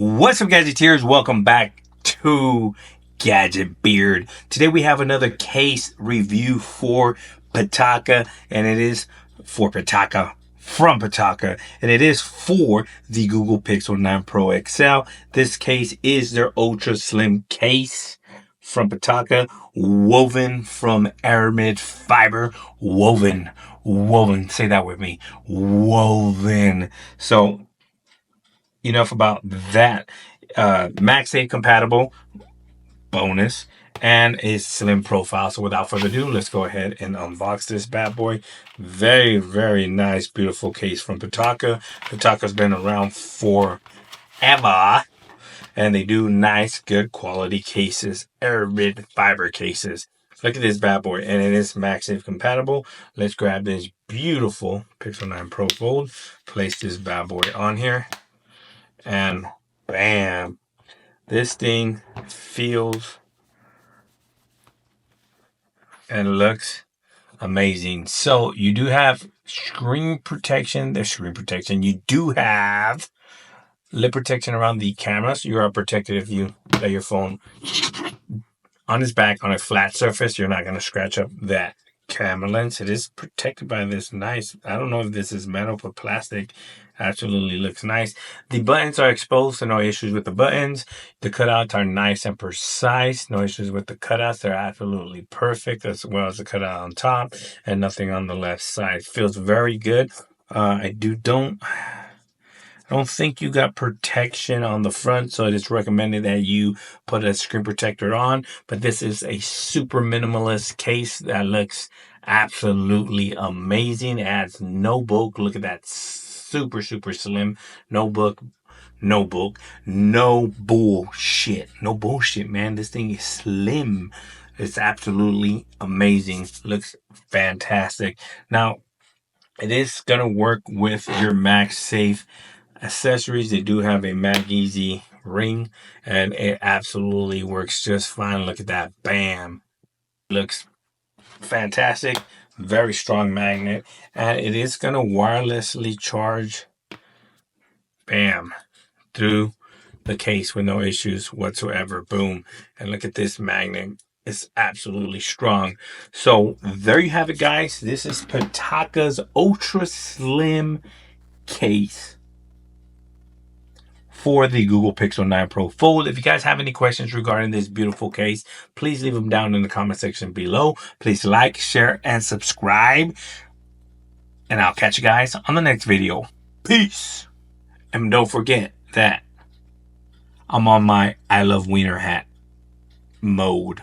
What's up, Gadgeteers? Welcome back to Gadget Beard. Today we have another case review for Pitaka, and it is for Pitaka from Pitaka, and it is for the Google Pixel 9 Pro XL. This case is their ultra slim case from Pitaka, woven from aramid fiber. Woven. Say that with me. Woven. So enough about that. MagSafe compatible, bonus, and a slim profile. So without further ado, let's go ahead and unbox this bad boy. Very nice, beautiful case from Pitaka. Pitaka's been around forever, and they do nice, good quality cases, aramid fiber cases. Look at this bad boy, and it is MagSafe compatible. Let's grab this beautiful Pixel 9 Pro Fold, place this bad boy on here, and bam, this thing feels and looks amazing. So you do have screen protection. There's screen protection. You do have lip protection around the camera, so you are protected if you lay your phone on its back on a flat surface. You're not going to scratch up that camera lens. It is protected by this nice, I don't know if this is metal but plastic. Absolutely looks nice. The buttons are exposed, so no issues with the buttons. The cutouts are nice and precise. No issues with the cutouts. They're absolutely perfect, as well as the cutout on top and nothing on the left side. Feels very good. I don't think you got protection on the front, so it is recommended that you put a screen protector on. But this is a super minimalist case that looks absolutely amazing. It adds no bulk. Look at that, super slim. No bulk, no bullshit. No bullshit, man. This thing is slim. It's absolutely amazing. Looks fantastic. Now, it is gonna work with your MagSafe accessories. They do have a MagEasy ring, and it absolutely works just fine. Look at that, bam. Looks fantastic. Very strong magnet, and it is going to wirelessly charge, bam, through the case with no issues whatsoever. Boom. And look at this magnet. It's absolutely strong. So there you have it, guys. This is Pitaka's ultra slim case for the Google Pixel 9 Pro Fold. If you guys have any questions regarding this beautiful case, please leave them down in the comment section below. Please like, share, and subscribe. And I'll catch you guys on the next video. Peace. And don't forget that I'm on my I Love Wiener hat mode.